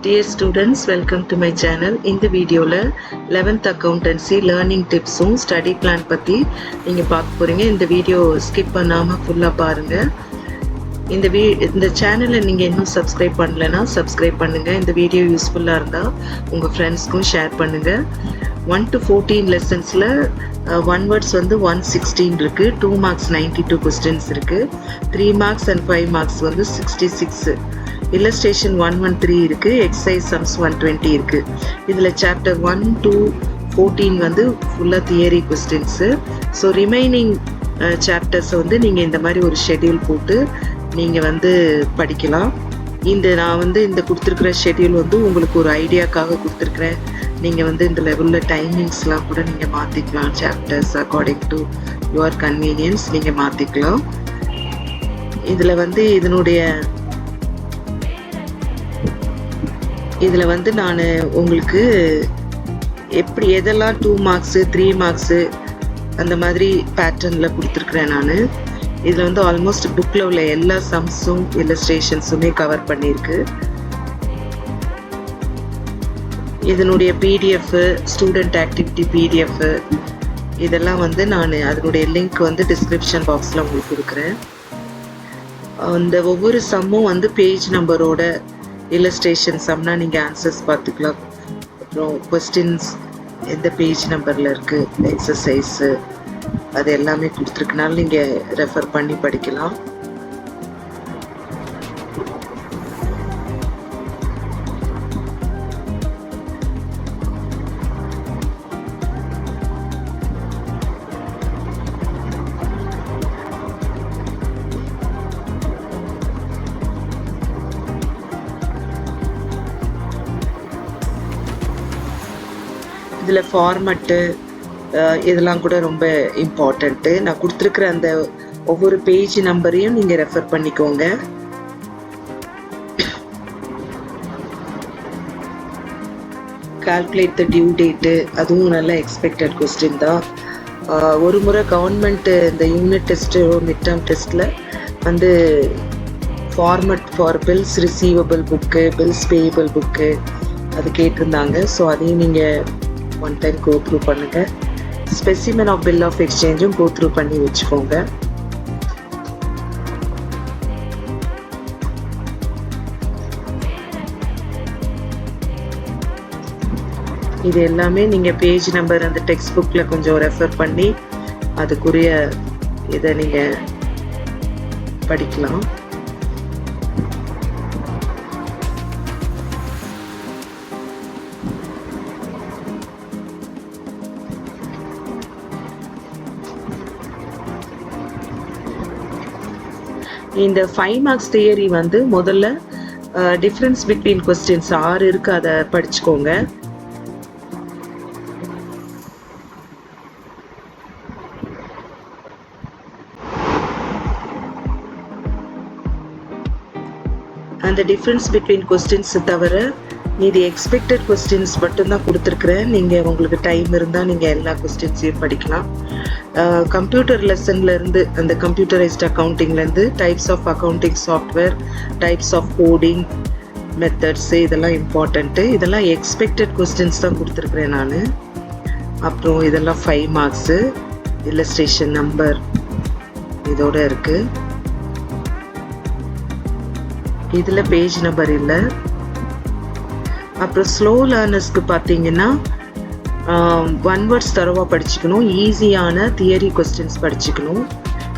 Dear students, welcome to my channel. இந்த வீடியோவில் 11th accountancy learning tipsum study plan பற்றி நீங்கள் பார்க்க போகிறீங்க. இந்த வீடியோ ஸ்கிப் பண்ணாமல் ஃபுல்லாக பாருங்கள். இந்த சேனலை நீங்கள் இன்னும் சப்ஸ்கிரைப் பண்ணலைன்னா சப்ஸ்கிரைப் பண்ணுங்கள். இந்த வீடியோ யூஸ்ஃபுல்லாக இருந்தால் உங்கள் ஃப்ரெண்ட்ஸ்க்கும் ஷேர் பண்ணுங்கள். 1 to 14 லெசன்ஸில் 1 words வந்து 116 இருக்குது, 2 marks 92 questions இருக்குது, 3 marks and 5 marks வந்து 66, illustration 113 இருக்குது, exercise sums 120 இருக்குது. இதில் chapter 1 to 14 வந்து ஃபுல்லாக தியரி கொஸ்டின்ஸு. ஸோ ரிமைனிங் சாப்டர்ஸை வந்து நீங்கள் இந்த மாதிரி ஒரு ஷெட்யூல் போட்டு நீங்கள் வந்து படிக்கலாம். நான் வந்து இந்த கொடுத்துருக்குற ஷெட்யூல் வந்து உங்களுக்கு ஒரு ஐடியாக்காக கொடுத்துருக்குறேன். நீங்கள் வந்து இந்த லெவலில் டைமிங்ஸ்லாம் கூட நீங்கள் மாற்றிக்கலாம். Chapters according to your convenience நீங்கள் மாற்றிக்கலாம். இதில் வந்து நான் உங்களுக்கு எதெல்லாம் 2 marks 3 marks அந்த மாதிரி பேட்டர்னில் கொடுத்துருக்குறேன். நான் இதில் வந்து ஆல்மோஸ்ட் புக்கில் உள்ள எல்லா சம்ஸும் இல்லஸ்ட்ரேஷன்ஸுமே கவர் பண்ணியிருக்கு. இதனுடைய பிடிஎஃப், ஸ்டூடெண்ட் ஆக்டிவிட்டி பிடிஎஃப் இதெல்லாம் வந்து நான் அதனுடைய லிங்க் வந்து டிஸ்கிரிப்ஷன் பாக்ஸில் உங்களுக்கு கொடுக்குறேன். அந்த ஒவ்வொரு சம்மும் வந்து பேஜ் நம்பரோட இல்லஸ்ட்ரேஷன் சம்னா நீங்கள் ஆன்சர்ஸ் பார்த்துக்கலாம். அப்புறம் கொஸ்டின்ஸ் எந்த பேஜ் நம்பரில் இருக்குது, எக்ஸசைஸு அது எல்லாமே கொடுத்துருக்கனால நீங்கள் ரெஃபர் பண்ணி படிக்கலாம். இதில் ஃபார்மட்டு இதெல்லாம் கூட ரொம்ப இம்பார்ட்டண்ட்டு. நான் கொடுத்துருக்குற அந்த ஒவ்வொரு பேஜ் நம்பரையும் நீங்கள் ரெஃபர் பண்ணிக்கோங்க. கால்குலேட் த டியூ டேட்டு அதுவும் நல்ல எக்ஸ்பெக்டட் கொஸ்டின் தான். ஒரு முறை கவர்மெண்ட்டு இந்த யூனிட் டெஸ்ட்டு மிட் டேர்ம் டெஸ்ட்டில் வந்து format for bills receivable book, bills payable book அது கேட்டிருந்தாங்க. ஸோ அதையும் நீங்கள் ஒன் டைம் கோ த்ரூ பண்ணுங்கள். ஸ்பெசிமென் ஆஃப் பில் ஆஃப் எக்ஸ்சேஞ்சும் கோ த்ரூ பண்ணி வச்சுக்கோங்க. இது எல்லாமே நீங்கள் பேஜ் நம்பர் அந்த டெக்ஸ்ட் புக்கில் கொஞ்சம் ரெஃபர் பண்ணி அதுக்குரிய இதை நீங்கள் படிக்கலாம். இந்த 5 marks தியரி வந்து முதல்ல டிஃப்ரென்ஸ் பிட்வீன் கொஸ்டின்ஸ் 6 இருக்கு, அதை படிச்சுக்கோங்க. அந்த டிஃப்ரென்ஸ் பிட்வீன் கொஸ்டின்ஸ் தவிர மீதி எக்ஸ்பெக்டட் கொஸ்டின்ஸ் மட்டும்தான் கொடுத்துருக்குறேன். நீங்கள் உங்களுக்கு டைம் இருந்தால் நீங்கள் எல்லா கொஸ்டின்ஸையும் படிக்கலாம். கம்ப்யூட்டர் லெசன்லேருந்து அந்த கம்ப்யூட்டரைஸ்ட் அக்கௌண்டிங்லேருந்து types of accounting software, types of coding methods இதெல்லாம் இம்பார்ட்டண்ட்டு. இதெல்லாம் எக்ஸ்பெக்டட் கொஸ்டின்ஸ் தான் கொடுத்துருக்குறேன் நான். அப்புறம் இதெல்லாம் 5 marks, இல்லஸ்ட்ரேஷன் நம்பர் இதோட இருக்குது. இதில் பேஜ் நம்பர் இல்லை. அப்புறம் ஸ்லோ லேர்னர்ஸ்க்கு பார்த்தீங்கன்னா 1 words தரவாக படிச்சுக்கணும், ஈஸியான தியரி கொஸ்டின்ஸ் படிச்சுக்கணும்.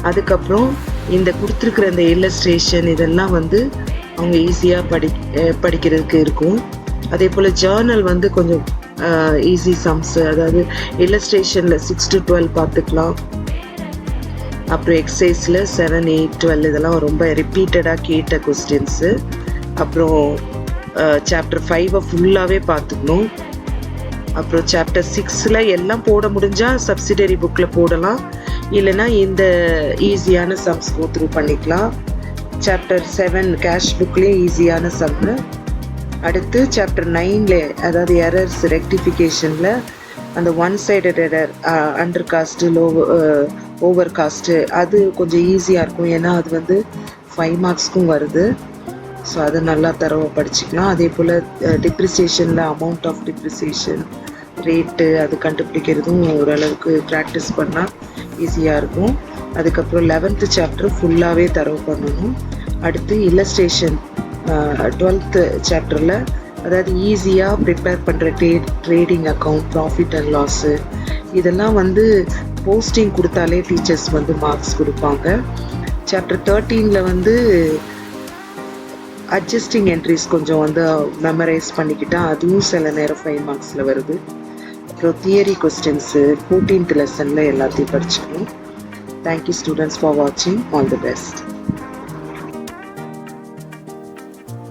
அதுக்கப்புறம் இந்த கொடுத்துருக்குற இந்த இல்லஸ்ட்ரேஷன் இதெல்லாம் வந்து அவங்க ஈஸியாக படிக்கிறதுக்கு இருக்கும். அதே போல் ஜேர்னல் வந்து கொஞ்சம் ஈஸி சம்ஸு, அதாவது இல்லஸ்ட்ரேஷனில் 6 to 12 பார்த்துக்கலாம். அப்புறம் எக்ஸசைஸில் 7, 8, 12 இதெல்லாம் ரொம்ப ரிப்பீட்டடாக கேட்ட கொஸ்டின்ஸு. அப்புறம் சாப்டர் 5 ஃபுல்லாகவே பார்த்துக்கணும். அப்புறம் சாப்டர் 6 எல்லாம் போட முடிஞ்சால் சப்சிடரி புக்கில் போடலாம், இல்லைன்னா இந்த ஈஸியான சம்ஸ் கோ த்ரூ பண்ணிக்கலாம். சாப்டர் 7 கேஷ் புக்லேயும் ஈஸியான சம்மு. அடுத்து சாப்டர் 9 அதாவது எரர்ஸ் ரெக்டிஃபிகேஷனில் அந்த 1-sided error, under cost, over cost அது கொஞ்சம் ஈஸியாக இருக்கும். ஏன்னா அது வந்து 5 marksக்கும் வருது. ஸோ அதை நல்லா தரவாக படிச்சுக்கலாம். அதே போல் டிப்ரிசியேஷனில் அமௌண்ட் ஆஃப் டிப்ரிசியேஷன் ரேட்டு அது கண்டுபிடிக்கிறதும் ஓரளவுக்கு ப்ராக்டிஸ் பண்ணால் ஈஸியாக இருக்கும். அதுக்கப்புறம் 11th சாப்டர் ஃபுல்லாகவே தரவு பண்ணணும். அடுத்து இல்லஸ்ட்ரேஷன் 12th சாப்டரில் அதாவது ஈஸியாக ப்ரிப்பேர் பண்ணுற trading account, profit and loss இதெல்லாம் வந்து போஸ்டிங் கொடுத்தாலே டீச்சர்ஸ் வந்து மார்க்ஸ் கொடுப்பாங்க. சாப்டர் 13ல் வந்து அட்ஜஸ்டிங் என்ட்ரிஸ் கொஞ்சம் வந்து மெமரைஸ் பண்ணிக்கிட்டால் அதுவும் சில நேரம் 5 மார்க்ஸில் வருது. அப்புறம் தியரி கொஸ்டின்ஸு 14th லெசனில் எல்லாத்தையும் படிச்சுக்கணும். தேங்க்யூ ஸ்டூடெண்ட்ஸ் ஃபார் வாட்சிங். All the best.